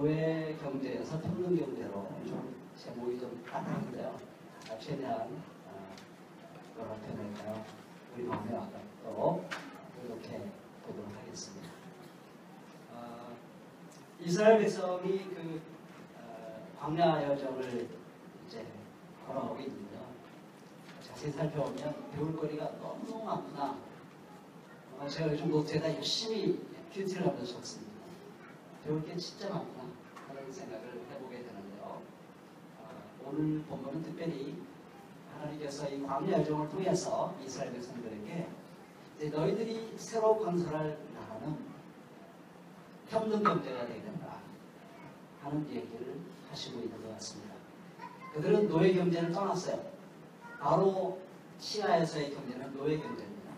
노예 경제에서 평등 경제로 좀 제목이 좀 까다로운데요. 최대한 뭐라 표현할까요? 우리 마음에 와닿도록 이렇게 보도록 하겠습니다. 이스라엘 백성이 그 광야 여정을 이제 걸어오고 있는데요. 자세히 살펴보면 배울 거리가 너무 많구나. 제가 요즘 노트에다 열심히 큐티를 하면서 적습니다. 배울 게 진짜 많구나 하는 생각을 해보게 되는데요. 오늘 본문은 특별히 하나님께서 이 광야 여정을 통해서 이스라엘 백성들에게 이제 너희들이 새로 건설할 나라는 평등 경제가 되어야 된다 하는 얘기를 하시고 있는 것 같습니다. 그들은 노예 경제를 떠났어요. 바로 시아에서의 경제는 노예 경제입니다.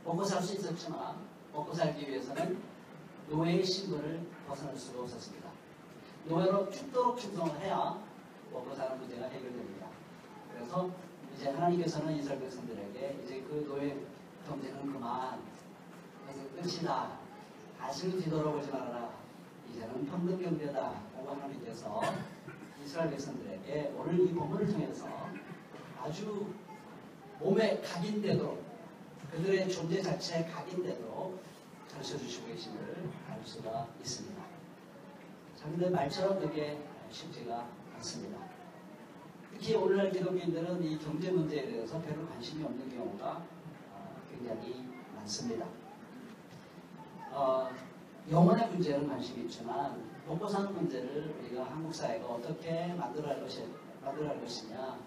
먹고 살 수 있었지만 먹고 살기 위해서는 노예의 신분을 벗어날 수가 없었습니다. 노예로 죽도록 충성을 해야 먹고 사는 문제가 해결됩니다. 그래서 이제 하나님께서는 이스라엘 백성들에게 이제 그 노예 경제는 그만, 그래서 끝이다. 다시는 뒤돌아보지 말아라. 이제는 평등 경제다. 라고 하나님께서 이스라엘 백성들에게 오늘 이 본문을 통해서 아주 몸에 각인되도록, 그들의 존재 자체에 각인되도록 가르쳐주시고 계심을 알 수가 있습니다. 자, 근데 말처럼 그게 쉽지가 않습니다. 특히 오늘날 기독교인들은 이 경제 문제에 대해서 별로 관심이 없는 경우가 굉장히 많습니다. 영혼의 문제는 관심이 있지만 먹고 사는 문제를 우리가 한국 사회가 어떻게 만들어갈 것이냐,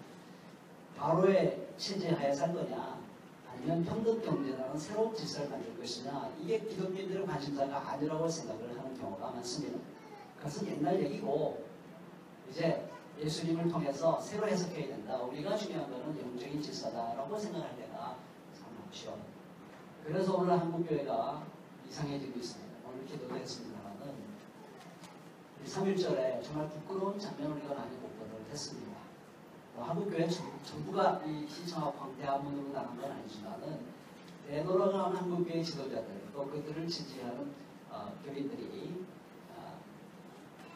바로의 체제하에 살 거냐, 아니면 평등 경제라는 새로운 질서를 만들 것이냐, 이게 기독교인들의 관심사가 아니라고 생각을 하는 경우가 많습니다. 그것은 옛날 얘기고 이제 예수님을 통해서 새로 해석해야 된다. 우리가 중요한 것은 영적인 질서다라고 생각할 때가 참 많죠. 그래서 오늘 한국교회가 이상해지고 있습니다. 오늘 기도도 했습니다만은 3.1절에 정말 부끄러운 장면을 우리가 많이 목도를 했습니다. 한국교회 전부가 이 시청하고 광대하문으로 나간 건 아니지만은 내노라가는 한국교회 지도자들 또 그들을 지지하는 교인들이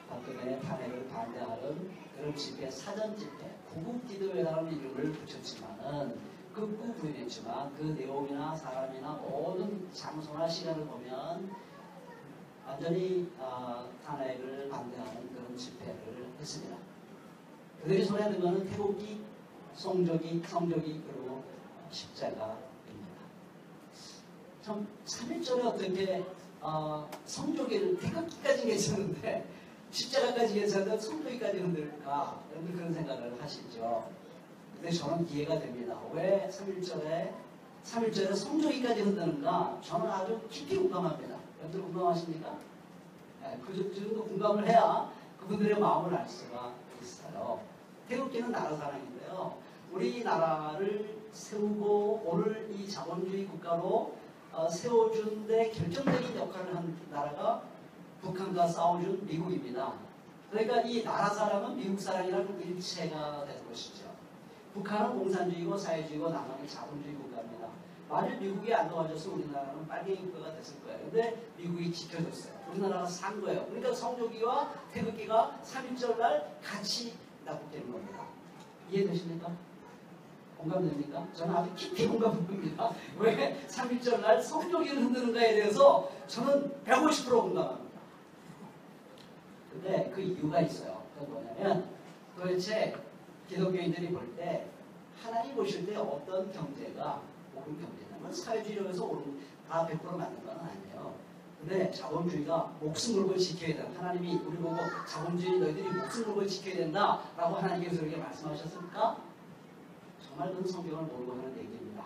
박근혜 탄핵을 반대하는 그런 집회, 사전 집회, 구국기도회라는 이름을 붙였지만은 극구 부인했지만 그 내용이나 사람이나 모든 장소나 시간을 보면 완전히 탄핵을 반대하는 그런 집회를 했습니다. 그들이 손에 든 것은 태국기, 성조기 그리고 십자가입니다. 참 3.1절에 어떻게 성조기를 태극기까지 괜찮은데 십자가까지 괜찮은데 성조기까지 흔들까? 여러분 그런 생각을 하시죠. 근데 저는 이해가 됩니다. 왜 3.1절에 성조기까지 흔드는가? 저는 아주 깊이 공감합니다. 여러분들 공감하십니까? 네, 그 정도 공감을 해야 그분들의 마음을 알 수가 있어요. 태극기는 나라 사랑인데요. 우리나라를 세우고 오늘 이 자본주의 국가로 세워준 데 결정적인 역할을 한 나라가 북한과 싸워준 미국입니다. 그러니까 이 나라 사랑은 미국 사랑이랑 일체가 되는 것이죠. 북한은 공산주의고 사회주의고 남한은 자본주의 국가입니다. 만일 미국이 안 도와줘서 우리나라는 빨갱이 국가가 됐을 거예요. 근데 미국이 지켜줬어요. 우리나라가 산 거예요. 그러니까 성조기와 태극기가 3.1절 날 같이 납북되는 겁니다. 이해되십니까? 공감됩니까? 저는 아주 깊이 공감됩니다. 왜 3.1절 날 성조기를 흔드는가에 대해서 저는 150% 공감합니다. 근데 그 이유가 있어요. 그건 뭐냐면 도대체 기독교인들이 볼 때 하나님 보실 때 어떤 경제가 옳은 경제냐면 사회주의로해서 옳은 다 100% 맞는 건 아니에요. 근데 자본주의가 목숨 걸고 지켜야 된다. 하나님이 우리 보고 자본주의 너희들이 목숨 걸고 지켜야 된다 라고 하나님께서 그렇게 말씀하셨습니까? 정말 그런 성경을 모르고 하는 얘기입니다.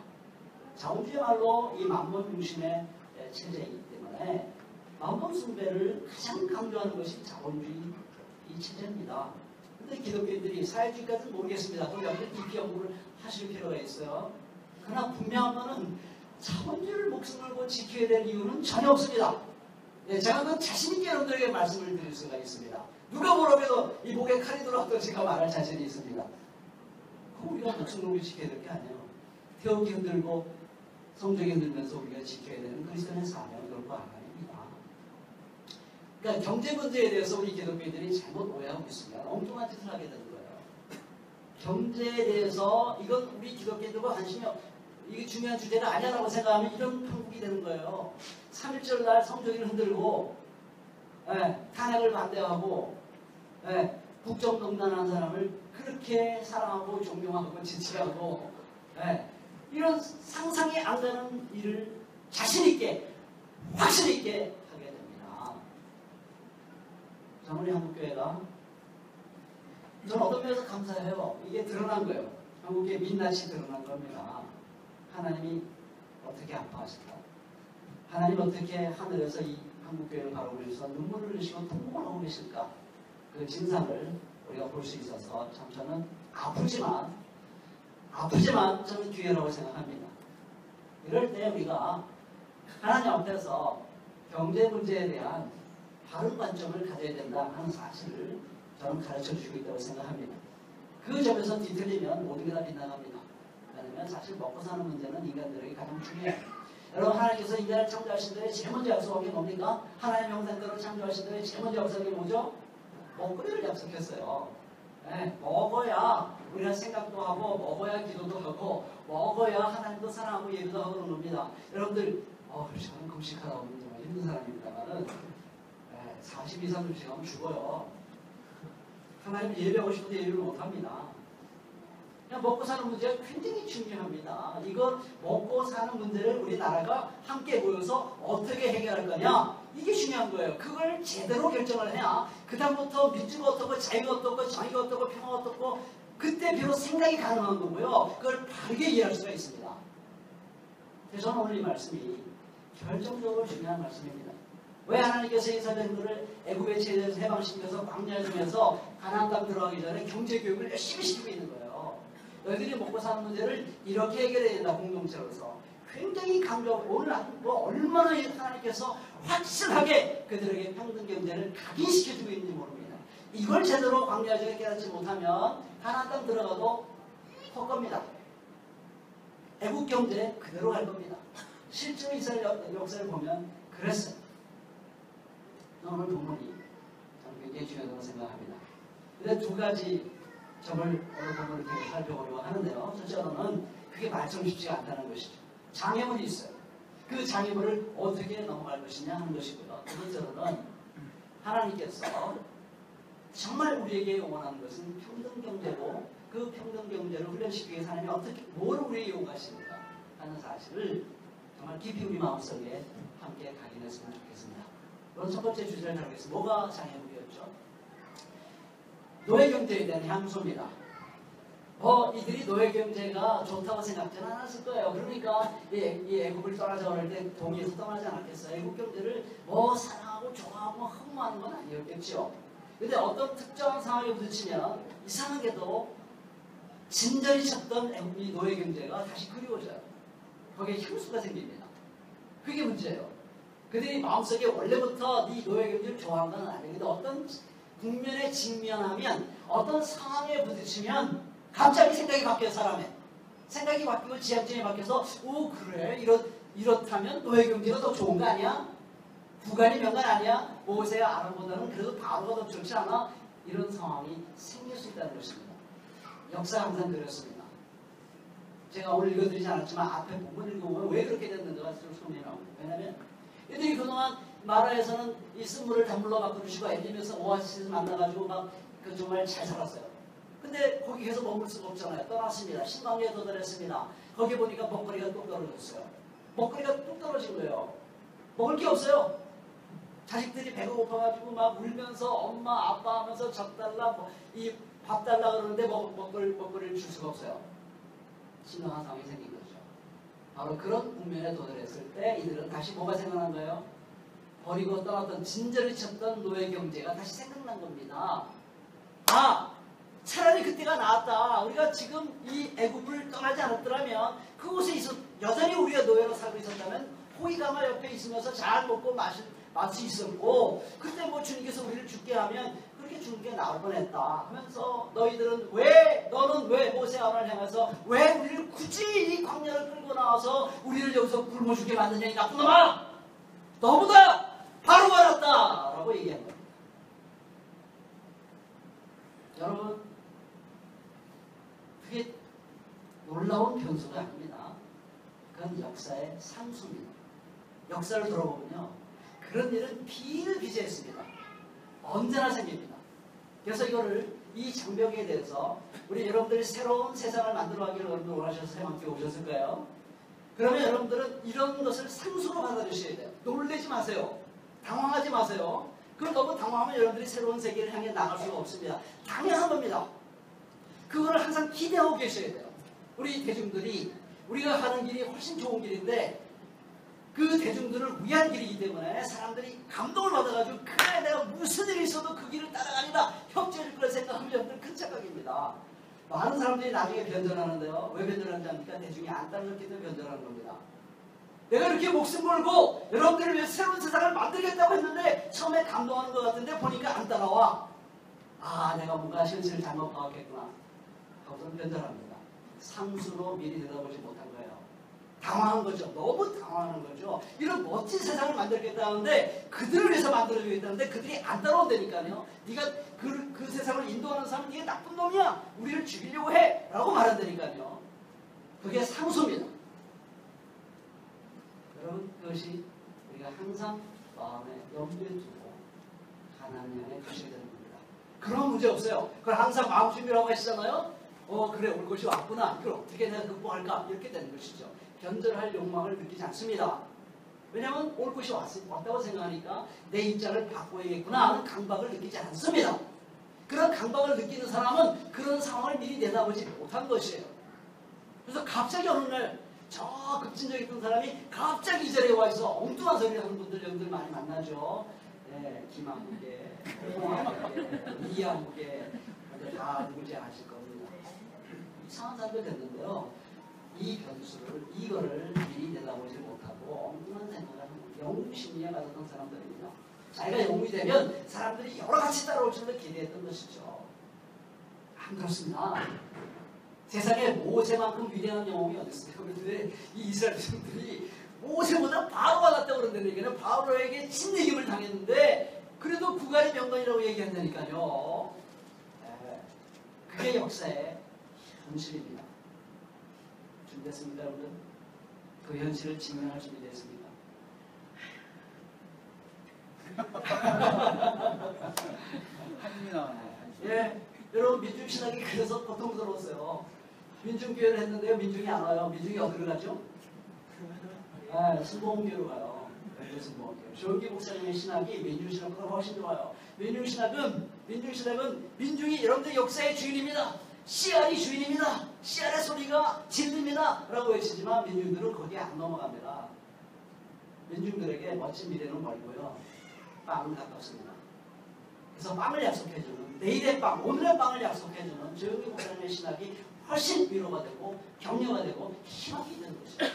자본주의야말로 이 만본 중심의 체제이기 때문에 만본 숭배를 가장 강조하는 것이 자본주의 이 체제입니다. 근데 기독교인들이 사회주의까지는 모르겠습니다. 그럼 여기서 깊이 연구를 하실 필요가 있어요. 그러나 분명한 것은 자본주의를 목숨 걸고 지켜야 될 이유는 전혀 없습니다. 네, 제가 그 자신있게 여러분들에게 말씀을 드릴 수가 있습니다. 누가 뭐라고 이 목에 칼이 들어와도 제가 말할 자신이 있습니다. 그럼 우리가 목숨 걸고 지켜야 될 게 아니에요. 태극기 흔들고 성조기 흔들면서 우리가 지켜야 되는 그리스도의 사명, 그런 거 아닙니다. 그러니까 경제 문제에 대해서 우리 기독교인들이 잘못 오해하고 있습니다. 엉뚱한 짓을 하게 되는 거예요. 경제에 대해서 이건 우리 기독교인들과 관심이 이게 중요한 주제가 아니라고 생각하면 이런 판국이 되는 거예요. 3.1절 날 성조기를 흔들고 탄핵을 반대하고 국정농단한 사람을 그렇게 사랑하고 존경하고 지지하고 이런 상상이 안 가는 일을 자신있게 확실있게 하게 됩니다. 저는 우리 한국교회가 저는 어떤 면에서 감사해요. 이게 드러난 거예요. 한국의 민낯이 드러난 겁니다. 하나님이 어떻게 아파하실까? 하나님 어떻게 하늘에서 이 한국교회를 바라보고 계셔서 눈물을 흘리시고 통곡을 하고 계실까? 그 진상을 우리가 볼 수 있어서 참 저는 아프지만 저는 기회라고 생각합니다. 이럴 때 우리가 하나님 앞에서 경제 문제에 대한 바른 관점을 가져야 된다 하는 사실을 저는 가르쳐 주시고 있다고 생각합니다. 그 점에서 뒤틀리면 모든 게 다 빗나갑니다. 왜냐하면 사실 먹고 사는 문제는 인간들에게 가장 중요해요. 여러분 하나님께서 인간을 창조하신 데에 제일 먼저 약속한 게 뭡니까? 하나님 형상대로 창조하신 데에 제일 먼저 약속한 게 뭐죠? 먹거리를 약속했어요. 먹어야 우리가 생각도 하고 먹어야 기도도 하고 먹어야 하나님도 사랑하고 예배도 하고 그런 겁니다. 여러분들 저는 금식하다 보면 정말 힘든 사람입니다만은 42, 30시간 하면 죽어요. 하나님 예배하고 싶은데 예배를 못합니다. 그냥 먹고 사는 문제가 굉장히 중요합니다. 이건 먹고 사는 문제를 우리나라가 함께 모여서 어떻게 해결할 거냐 이게 중요한 거예요. 그걸 제대로 결정을 해야 그 다음부터 민주가 어떻고 자유가 어떻고 정의가 어떻고 평화가 어떻고 그때 비로소 생각이 가능한 거고요. 그걸 바르게 이해할 수가 있습니다. 그래서 저는 오늘 이 말씀이 결정적으로 중요한 말씀입니다. 왜 하나님께서 이스라엘들을 애굽의 죄에서 해방시켜서 광야에 두면서 가나안 땅 들어가기 전에 경제교육을 열심히 시키고 있는 거예요. 너희들이 먹고 사는 문제를 이렇게 해결해야 된다. 공동체로서 굉장히 강조하고 오늘 얼마나 하나님께서 확실하게 그들에게 평등 경제를 각인시켜주고 있는지 모릅니다. 이걸 제대로 광야에 깨닫지 못하면 가나안 땅 들어가도 헛겁니다. 애국 경제 그대로 갈 겁니다. 실제로 이스라엘 역사를 보면 그랬어요. 오늘 본문이 저는 굉장히 중요하다고 생각합니다. 근데 두 가지 점을 오늘 본문을 통해 살펴보려고 하는데요. 첫째로는 그게 말처럼 쉽지가 않다는 것이죠. 장애물이 있어요. 그 장애물을 어떻게 넘어갈 것이냐 하는 것이고요. 두 번째로는 하나님께서 정말 우리에게 원하는 것은 평등 경제고 그 평등 경제를 훈련시키기 위해서 하나님이 어떻게 뭘 우리에게 요구하십니까 하는 사실을 정말 깊이 우리 마음속에 함께 각인했으면 좋겠습니다. 그럼 첫 번째 주제를 다루겠습니다. 뭐가 장애물이었죠? 노예경제에 대한 향수입니다. 이들이 노예경제가 좋다고 생각지는 않았을 거예요. 그러니까 이 애국을 떠나자고 할 때 동의해서 떠나지 않았겠어요. 애국경제를 사랑하고 좋아하고 흠모하는 건 아니었겠죠. 근데 어떤 특정한 상황에 부딪히면 이상하게도 진절이 쳤던 이 노예경제가 다시 그리워져요. 거기에 향수가 생깁니다. 그게 문제예요. 그들이 마음속에 원래부터 이 노예경제를 좋아하는 건 아니에요. 근데 어떤 국면에 직면하면 어떤 상황에 부딪히면 갑자기 생각이 바뀌어요. 사람의 생각이 바뀌고 지향점이 바뀌어서 그래 이렇다면 노예경제가 더 좋은 거 아니야? 구간이 명간 아니야? 모세야 아론보다는 그래도 바로가 더 좋지 않아? 이런 상황이 생길 수 있다는 것입니다. 역사 항상 그렇습니다. 제가 오늘 읽어드리지 않았지만 앞에 부분 읽어보면 왜 그렇게 됐는지가 좀 소문이 나옵니다. 왜냐하면 이들이 그동안 마라에서는 이 쓴물을 단물로 바꿔주시고 엘림에서 오아시스 만나가지고 막 정말 잘 살았어요. 근데 거기 계속 머물 수가 없잖아요. 떠났습니다. 신광야에 도달했습니다. 거기 보니까 먹거리가 뚝 떨어졌어요. 먹거리가 뚝 떨어진 거예요. 먹을 게 없어요. 자식들이 배가 고파가지고 막 울면서 엄마 아빠 하면서 젖 달라 이 밥 달라 그러는데 먹거리를 줄 수가 없어요. 심각한 상황이 생긴 거죠. 바로 그런 국면에 도달했을 때 이들은 다시 뭐가 생각난 거예요? 버리고 떠났던 진절이 쳤던 노예경제가 다시 생각난 겁니다. 차라리 그때가 나았다. 우리가 지금 이 애굽을 떠나지 않았더라면 그곳에 여전히 우리가 노예로 살고 있었다면 호위가마 옆에 있으면서 잘 먹고 마실 수 있었고 그때 주님께서 우리를 죽게 하면 그렇게 죽는 게 나을 뻔했다 하면서 너는 왜 모세 아론을 향해서 왜 우리를 굳이 이 광야를 끌고 나와서 우리를 여기서 굶어 죽게 만드냐 이 나쁜 놈아! 너보다 바로 알았다 라고 얘기한 겁니다. 여러분, 그게 놀라운 변수가 아닙니다. 그건 역사의 상수입니다. 역사를 들어보면요, 그런 일은 비일비재했습니다. 언제나 생깁니다. 그래서 이 장벽에 대해서 우리 여러분들이 새로운 세상을 만들어가기를 여러분들 원하셔서 새만께 오셨을 거예요. 그러면 여러분들은 이런 것을 상수로 받아주셔야 돼요. 놀라지 마세요. 당황하지 마세요. 그걸 너무 당황하면 여러분들이 새로운 세계를 향해 나갈 수가 없습니다. 당연한 겁니다. 그거를 항상 기대하고 계셔야 돼요. 우리 대중들이 우리가 가는 길이 훨씬 좋은 길인데 그 대중들을 위한 길이기 때문에 사람들이 감동을 받아가지고 그래 내가 무슨 일이 있어도 그 길을 따라가리라 협조해줄 거라 생각하면 여러분들 큰 착각입니다. 많은 사람들이 나중에 변전하는데요. 왜 변전하는지 압니까? 대중이 안 따라줬기 때문에 변전하는 겁니다. 내가 이렇게 목숨 걸고 여러분들을 위해 새로운 세상을 만들겠다고 했는데 처음에 감동하는 것 같은데 보니까 안 따라와. 아, 내가 뭔가 현실을 잘못 파악했구나 하고서는 변전합니다. 상수로 미리 들여다보지 못한 거예요. 당황한 거죠. 너무 당황하는 거죠. 이런 멋진 세상을 만들겠다는데 그들을 위해서 만들어주겠다는데 그들이 안 따라온다니까요. 네가 그 세상을 인도하는 사람은 네가 나쁜 놈이야. 우리를 죽이려고 해. 라고 말한다니까요. 그게 상수입니다. 여러분, 그것이 우리가 항상 마음에 염두에 두고 하나님 향해 가시게 되는 겁니다. 그런 문제 없어요. 그걸 항상 마음 준비라고 하시잖아요. 그래, 올 것이 왔구나. 이걸 어떻게 내가 극복할까? 이렇게 되는 것이죠. 변절할 욕망을 느끼지 않습니다. 왜냐하면 올 것이 왔다고 생각하니까 내 입장을 바꿔야겠구나 하는 강박을 느끼지 않습니다. 그런 강박을 느끼는 사람은 그런 상황을 미리 내다보지 못한 것이에요. 그래서 갑자기 어느 날 저 급진적이 있던 사람이 갑자기 이 자리에 와 있어 엉뚱한 소리를 하는 분들 많이 만나죠. 네, 김한국에, 홍한국에, 이한국에 다 누구지 아실 겁니다. 이상한 사람도 됐는데요. 이 변수를, 이거를 미리 내다보지 못하고 엉뚱한 생각을 하는 영웅 심리에 가졌던 사람들이군요. 자기가 영웅이 되면 사람들이 여러 가지 따라올 줄을 기대했던 것이죠. 안 그렇습니다. 세상에 모세만큼 위대한 영웅이 어디 있어요? 그런데 이 이스라엘 백성들이 모세보다 바로가 낫다고 그런다니까요. 바로에게 침례임을 당했는데 그래도 구간의 명관이라고 얘기한다니까요. 그게 역사의 현실입니다. 준비됐습니까, 여러분? 그 현실을 직면할 준비됐습니까? 한숨이 나왔네. 예, 여러분 민중신학이 그래서 고통스러웠어요. 민중교회를 했는데요, 민중이 안 와요. 민중이 어디로 가죠? 순복음교회로 가요. 순복음교회. 조용기 목사님의 신학이 민중신학보다 훨씬 좋아요. 민중신학은 민중이 여러분들 역사의 주인입니다. 씨알이 주인입니다. 씨알의 소리가 진리입니다. 라고 외치지만 민중들은 거기에 안 넘어갑니다. 민중들에게 멋진 미래는 멀고요. 빵은 가깝습니다. 그래서 빵을 약속해주는, 내일의 빵, 오늘의 빵을 약속해주는 조용기 목사님의 신학이 훨씬 위로가 되고 격려가 되고 힘이 되는 것이죠.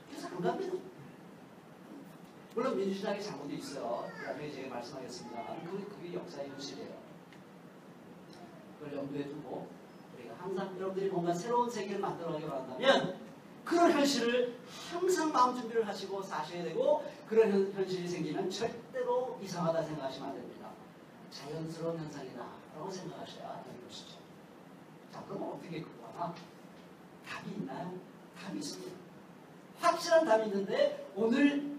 그래서 안 갑니다. 물론 민주신학의 잘못이 있어요. 나중에 제가 말씀하겠습니다만 그게 역사의 현실이에요. 그걸 염두에 두고 우리가 항상 여러분들이 뭔가 새로운 세계를 만들어가기로 한다면 그런 현실을 항상 마음 준비를 하시고 사셔야 되고 그런 현실이 생기면 절대로 이상하다 생각하시면 안 됩니다. 자연스러운 현상이다 라고 생각하셔야 되는 것이죠. 자, 그럼 어떻게 극복하나? 답이 있나요? 답이 있습니다. 확실한 답이 있는데 오늘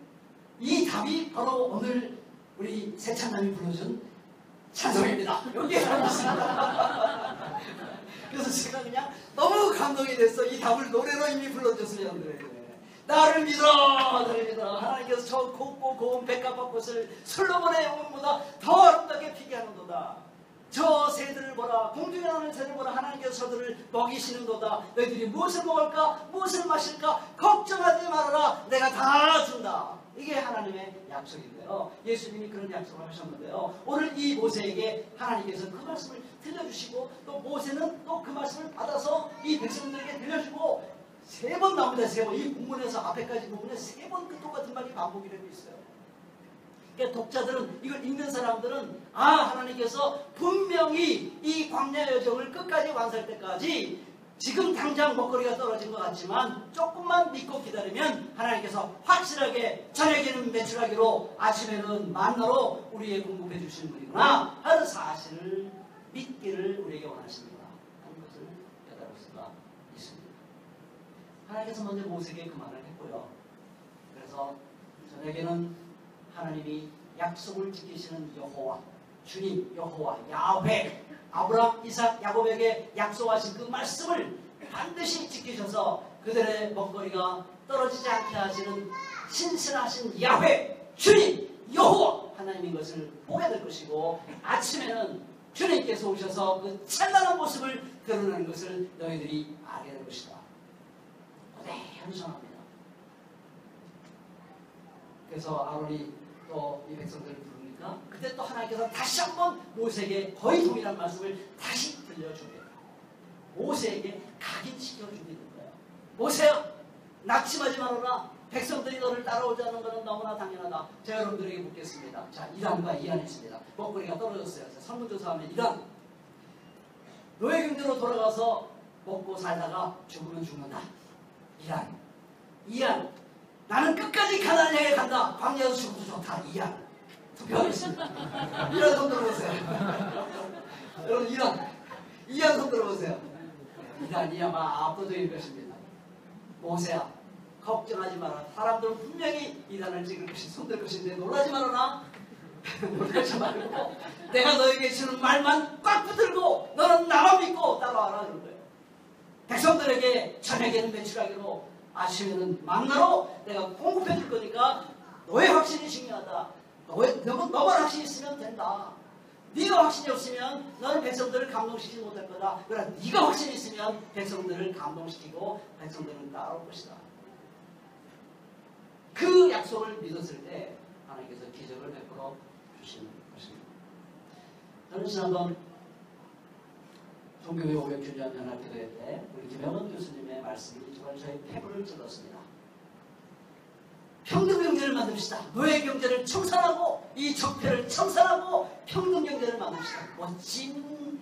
이 답이 바로 오늘 우리 세찬남이 불러준 찬송입니다. 여기에 답이 있습니다. 그래서 제가 그냥 너무 감동이 됐어. 이 답을 노래로 이미 불러줬으면 나를 믿어, 나를 믿어. 하나님께서 저 곱고 고운 백합꽃을 솔로몬의 영혼보다 더 아름답게 피게 하는도다. 저 새들을 보라, 공중에 나는 새를 보라. 하나님께서 저들을 먹이시는도다. 너희들이 무엇을 먹을까, 무엇을 마실까 걱정하지 말아라. 내가 다 준다. 이게 하나님의 약속인데요. 예수님이 그런 약속을 하셨는데요. 오늘 이 모세에게 하나님께서 그 말씀을 들려주시고 또 모세는 또 그 말씀을 받아서 이 백성들에게 들려주고 3번 나옵니다. 3번. 이 본문에서 앞에까지 부분에 3번 그 똑같은 말이 반복이 되고 있어요. 그러니까 독자들은, 이걸 읽는 사람들은 하나님께서 분명히 이 광야 여정을 끝까지 완수할 때까지 지금 당장 먹거리가 떨어진 것 같지만 조금만 믿고 기다리면 하나님께서 확실하게 저녁에는 메추라기로 아침에는 만나로 우리에게 공급해 주시는 분이구나 하는 사실을 믿기를 우리에게 원하십니다 하는 것을 깨달을 수가 있습니다. 하나님께서 먼저 모세에게 그 말을 했고요. 그래서 저녁에는 하나님이 약속을 지키시는 여호와, 주님 여호와 야훼, 아브라함, 이삭, 야곱에게 약속하신 그 말씀을 반드시 지키셔서 그들의 먹거리가 떨어지지 않게 하시는 신실하신 야훼, 주님 여호와 하나님인 것을 보게 될 것이고, 아침에는 주님께서 오셔서 그 찬란한 모습을 드러내는 것을 너희들이 알게 될 것이다. 고대한 전합니다. 그래서 아론이 또 이 백성들을 부르니까 그때 또 하나님께서 다시 한번 모세에게 거의 동일한 말씀을 다시 들려주게, 모세에게 각인시켜주게 된 거예요. 모세야, 낙심하지 말아라. 백성들이 너를 따라오자는 것은 너무나 당연하다. 제가 여러분들에게 묻겠습니다. 자, 이란과 이란이 있습니다. 먹거리가 떨어졌어요. 설문조사하면 이란, 노예 경제로 돌아가서 먹고 살다가 죽으면 죽는다. 이란, 나는 끝까지 가나안 향해 간다. 광야에서 죽어도 좋다. 이란. 투표하겠습니다. 이란 손 들어보세요. 여러분, 이란 손 들어보세요. 이란이 아마 압도적일 것입니다. 모세야, 걱정하지 마라. 사람들은 분명히 이란을 찍을 것이 손들 것인데 놀라지 말아라. 놀라지 말고 내가 너에게 주는 말만 꽉 붙들고 너는 나만 믿고 따라와라. 그런 거예요. 백성들에게 저녁에는 메추라기로 아침에는 만나로 내가 공급해 줄 거니까 너의 확신이 중요하다. 너만 확신이 있으면 된다. 네가 확신이 없으면 너는 백성들을 감동시키지 못할 거다. 그러나 네가 확신이 있으면 백성들을 감동시키고 백성들은 따라올 것이다. 그 약속을 믿었을 때 하나님께서 기적을 베풀어 주시는 것입니다. 저는 지난번 종교회 500주년 연합기도회 때 우리 김영원 교수님의 말씀이 정말 저의 폐부를 찔렀습니다. 평등경제를 만듭시다. 노예경제를 청산하고 이 적폐를 청산하고 평등경제를 만듭시다. 멋진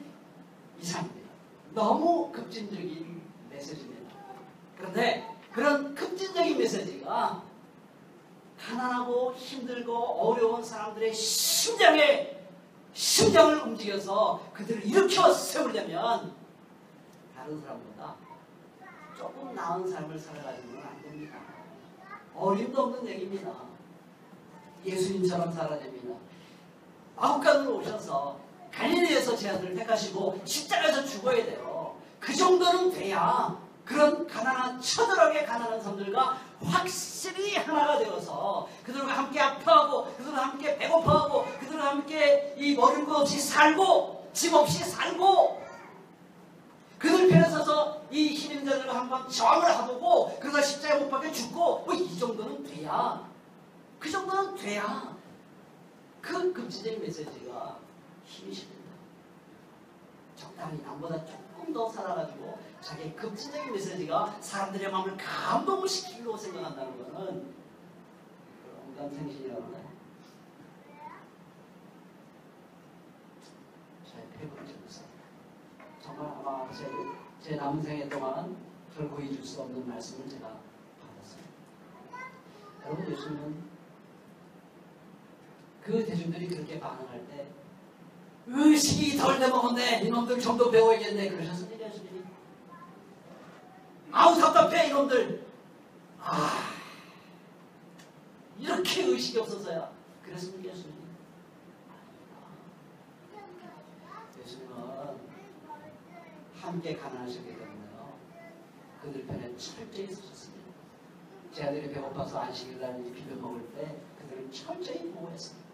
이상입니다. 너무 급진적인 메시지입니다. 그런데 그런 급진적인 메시지가 가난하고 힘들고 어려운 사람들의 심장을 움직여서 그들을 일으켜 세우려면 다른 사람보다 조금 나은 삶을 살아가지고는 안 됩니다. 어림도 없는 얘기입니다. 예수님처럼 살아야 됩니다. 마국간으로 오셔서 갈릴리에서 제 아들을 택하시고 십자가에서 죽어야 돼요. 그 정도는 돼야 그런 가난한, 처절하게 가난한 사람들과 확실히 하나가 되어서 그들과 함께 아파하고 그들과 함께 배고파하고 그들과 함께 이 먹을 것 없이 살고 집 없이 살고 그들 편에 서서 이 힘있는 자들과 한번 저항을 해보고 그러다 십자가에 못 박혀 죽고 뭐 이 정도는 돼야, 그 정도는 돼야 그 급진적인 메시지가 힘이 실립니다. 적당히 남보다 조금 더 살아가지고 자기의 급진적인 메시지가 사람들의 마음을 감동시키려고 생각한다는 것은 온감생신이라고 하나요? 저의 폐부를 찔렀어요. 정말 아마 제 남은 생애 동안 결코 잊을 수 없는 말씀을 제가 받았어요. 여러분, 예수님은 그 대중들이 그렇게 반응할 때 의식이 덜 돼먹었네, 이놈들 좀 더 배워야겠네 그러셨습니다. 예수님이 아우 답답해 이놈들, 이렇게 의식이 없어서야 그랬습니까? 예수님은 함께 가난하셨기 때문에요, 그들 편에 철저히 서셨습니다. 제 아들이 배고파서 안식일날 비벼 먹을 때 그들을 철저히 보호했습니다.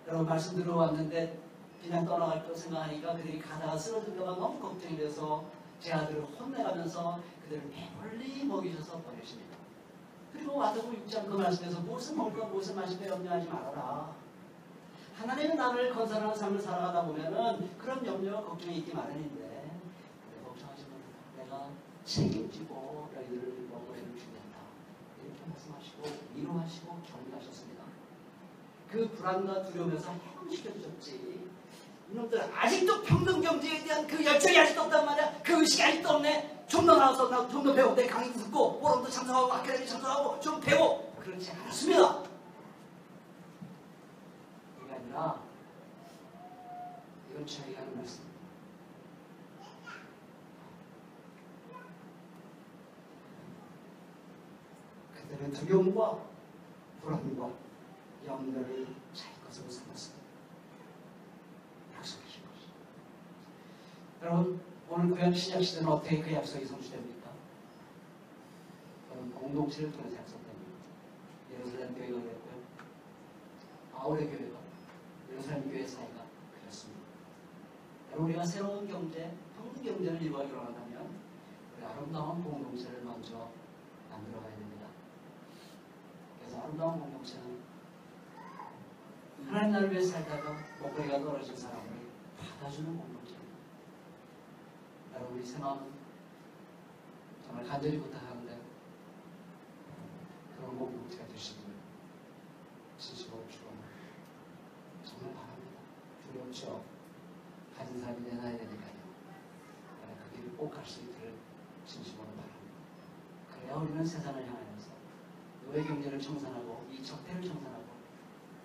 여러분, 말씀 들어왔는데 그냥 떠나갈 거 생각하니까 그들이 가다가 쓰러질까봐 너무 걱정이 돼서 제 아들을 혼내가면서 그들을 배불리 먹이셔서 보내십니다. 그리고 마태복음 6장 그 말씀에서 무엇을 먹을까 무엇을 마실까 염려하지 말아라. 하나님은 나를 건설하는 삶을 살아가다 보면은 그런 염려와 걱정이 있기 마련인데 걱정하지 말아라. 내가 책임지고 너희들을 먹거리를 준비한다. 이렇게 말씀하시고 위로하시고 격려하셨습니다. 그 불안과 두려움에서 해방시켜주셨지. 이놈들 아직도 평등경제에 대한 그 열정이 아직도 없단 말이야. 그 의식이 아직도 없네. 좀 더 나와서 나 좀 더 배워. 내 강의도 듣고 포럼도 참석하고 아카데미 참석하고 좀 배워. 그렇지 않습니다. 이게 아니라 이건 저희가 하는 말씀입니다. 그들의 두려움과 불안과 염려를 자기 것으로 삼았습니다. 약속하신 것이죠. 여러분, 오늘 구약 신약 시대는 어떻게 그 약속이 성취됩니까? 여러분, 공동체를 통해서 약속됩니다. 예루살렘 교회가 그랬고요. 바울의 교회가 예루살렘 교회 사이가 그렇습니다. 여러분, 우리가 새로운 경제, 평등 경제를 이루어가기로 한다면 우리 아름다운 공동체를 먼저 만들어가야 됩니다. 그래서 아름다운 공동체는 하나님 나라를 위해 살다가 목소리가 떨어진 사람을 받아주는 공동체입니다. 여러분, 우리 새마음은 정말 간절히 부탁하는데 그런 공동체가 되시기를 진심으로 축원합니다. 정말 바랍니다. 두렵죠. 가진 사람이 내놔야 되니까요. 그 길을 꼭 갈 수 있기를 진심으로 바랍니다. 그래야 우리는 세상을 향하여서 노예 경제를 청산하고 이 적대를 청산하고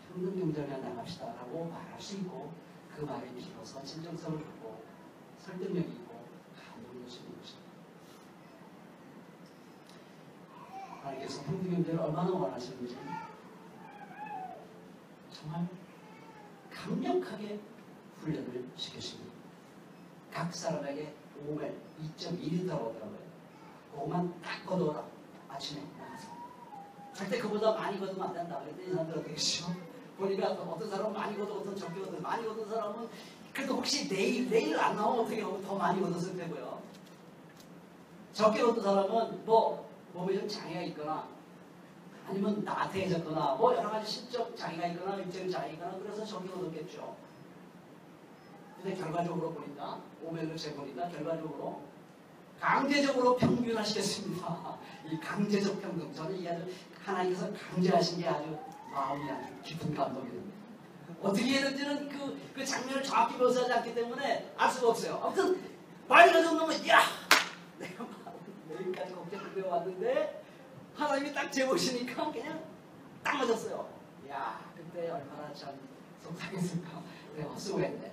평등 경제를 위해 나갑시다 라고 말할 수 있고, 그 말이 비로소 진정성을 갖고 설득력이 있고 감동이 되시는 것입니다. 하나님께서 평등 경제를 얼마나 원하시는지 정말 강력하게 훈련을 시키십니다. 각 사람에게 오멜 2.1리터라고 하더라고요. 그것만 딱 걷어라. 아침에 나가서. 절대 그보다 많이 걷으면 안 된다. 그랬더니 이 사람들 어떻게 하시죠? 보니까 어떤 사람은 많이 걷어, 어떤 적게 걷어. 많이 걷은 사람은 그래도 혹시 내일 안 나오면 어떻게 하고 더 많이 걷었을 테고요. 적게 걷은 사람은 몸에 좀 장애가 있거나 아니면 나태해졌거나 여러 가지 심적 장애가 있거나 육체적 장애가 있거나 그래서 적게 걷었겠죠. 근데 결과적으로 보니까 오멜을 재보니까 결과적으로 강제적으로 평균화시켰습니다. 이 강제적 평등. 저는 이게 아주 하나님께서 강제하신 게 아주 마음이 아주 깊은 감동이 됩니다. 어떻게 했는지는 그 장면을 정확히 묘사하지 않기 때문에 알 수가 없어요. 아무튼 많이 가져온 놈은 야! 내가 내일까지 걱정을 배워왔는데 하나님이 딱 재보시니까 그냥 딱 맞았어요. 야, 그때 얼마나 참 속상했을까. 내가 헛수고했네.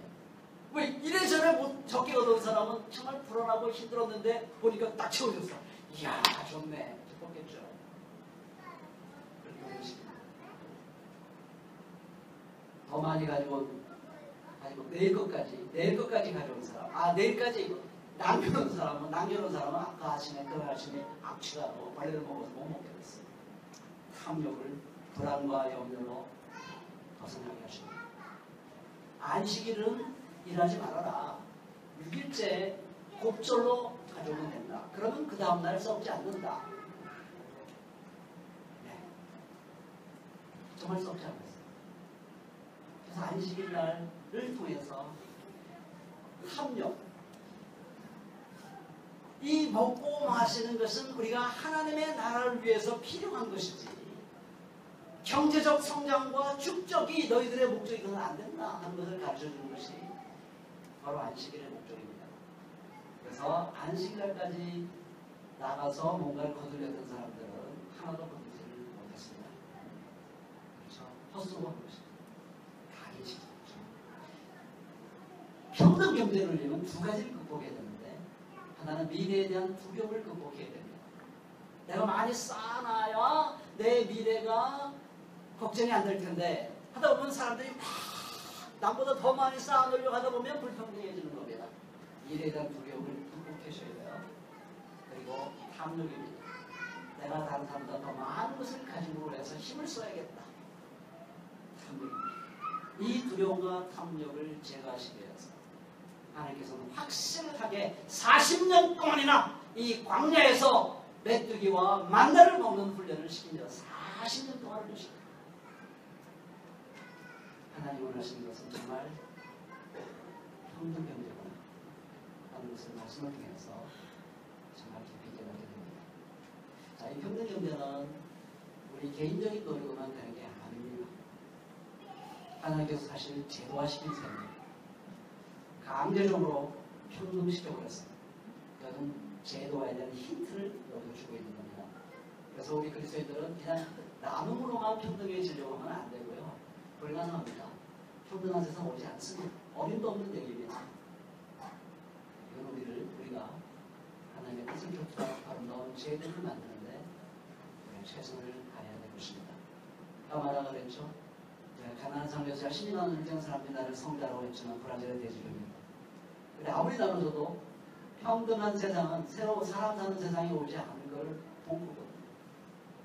왜 이래저래 적게 얻은 사람은 정말 불안하고 힘들었는데 보니까 딱 채워줬어. 이야, 좋네. 기뻤겠죠. 그렇게 되십니다. 더 많이 가지고 내일 것까지 가져온 사람. 내일까지 남겨놓은 사람은 아까 아침에 악취가 벌레를 먹어서 못 먹게 됐어요. 탐욕을 불안과 염려로 벗어나게 하십니다. 안식일은 일하지 말아라. 6일째 곡절로 가져오면 된다. 그러면 그 다음날 썩지 않는다. 네. 정말 썩지 않았어요. 그래서 안식일 날을 통해서 탐욕, 이 먹고 마시는 것은 우리가 하나님의 나라를 위해서 필요한 것이지 경제적 성장과 축적이 너희들의 목적이거나 안 된다 하는 것을 가르쳐주는 것이 바로 안식일의 목적입니다. 그래서 안식일날까지 나가서 뭔가를 거두려던 사람들은 하나도 거두지를 못했습니다. 그렇죠? 헛수고한 것입니다. 가기 시켰죠. 평등 경제를 위해서는 두 가지를 극복해야 되는데, 하나는 미래에 대한 두려움을 극복해야 됩니다. 내가 많이 쌓아놔야 내 미래가 걱정이 안 될 텐데 하다 보면 사람들이 막 남보다 더 많이 쌓아놓으려고 하다 보면 불평등해지는 겁니다. 미래에 대한 두려움을 극복하셔야 돼요. 그리고 탐욕입니다. 내가 다른 사람보다 더 많은 것을 가지고 해서 힘을 써야겠다. 탐욕입니다. 이 두려움과 탐욕을 제거하시기 위해서 하나님께서는 확실하게 40년 동안이나 이 광야에서 메뚜기와 만나를 먹는 훈련을 시킵니다. 40년 동안을 주십니다. 하나님 원하시는 것은 정말 평등 경제구나 하는 것을 말씀을 통해서 정말 깊이 깨닫게 됩니다. 자, 이 평등 경제는 우리 개인적인 노력으로만 되는 게 아닙니다. 하나님께서 사실 제도화시킨 셈입니다. 강제적으로 평등시켜버렸어요. 그것은 제도에 대한 힌트를 여기서 주고 있는 겁니다. 그래서 우리 그리스도인들은 그냥 나눔으로만 평등해지려고 하면 안 되고요. 불가능합니다. 평등한 세상 오지 않습니다. 어림도 없는 얘기입니다. 이건 우리가 하나님의 뜻을 쫓아 아름다운 제도를 만드는데 최선을 다해야 될 것입니다. 까마라 그랬죠. 가난한 상에서 열심히 나누는 인생 사람들이 나를 성자라고 했지만 브라질의 대지경입니다. 근데 아무리 나눠줘도 평등한 세상은 새로 사람 사는 세상이 오지 않은 걸 본 거거든요.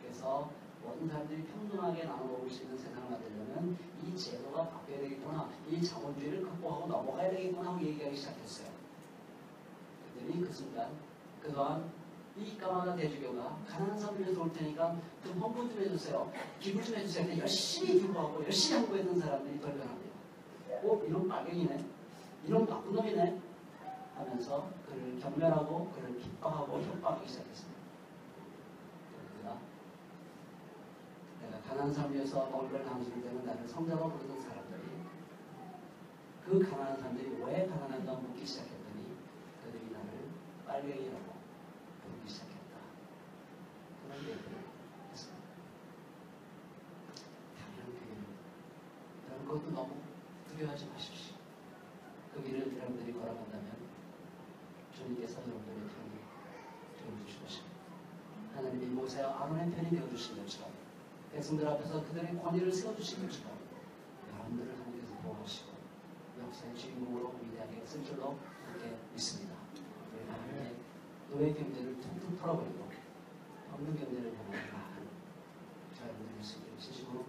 그래서 모든 사람들이 평등하게 나눠 먹을 수 있는 세상을 만들려면 이 제도가 바뀌어야 되겠구나, 이 자본주의를 극복하고 넘어가야 되겠구나 하고 얘기하기 시작했어요. 그들이 그 순간 그동안 이 까마나 대주교가 가난한 사람들 위해서 올 테니까 좀 헌금 좀 해주세요, 기부 좀 해주세요. 근데 열심히 기부하고 열심히 헌금했던 사람들이 발견합니다. 이런 빨갱이네, 이런 나쁜 놈이네 하면서 그를 경멸하고 그를 핍박하고 협박하기 시작했습니다. 그러니까 내가 가난한 사람 위해서 먹을 걸 나눠줄 때는 나를 성자로 부르던 사람들이 그 가난한 사람들이 왜 가난한가 묻기 시작했더니 그들이 나를 빨갱이라고 부르기 시작했다. 그런 얘기를 했습니다. 당연한 교회입니다. 여러분 그것도 너무 두려워하지 마십시오. 그 길을 여러분들이 걸어간다면 주님께서 여러분들의 편이 되어주실 것입니다. 하나님이 모세와 아론의 편이 되어주신 것처럼 백성들 앞에서 그들의 권위를 세워주신 것처럼 여러분들을 하나님께서 보호하시고 역사의 주인공으로 위대하게 쓸 줄로 그렇게 믿습니다. 우리가 하나님의 노예 경제를 툭툭 털어버리고 없는 경제를 향해 나아가는 저 여러분들의 모습을 진심으로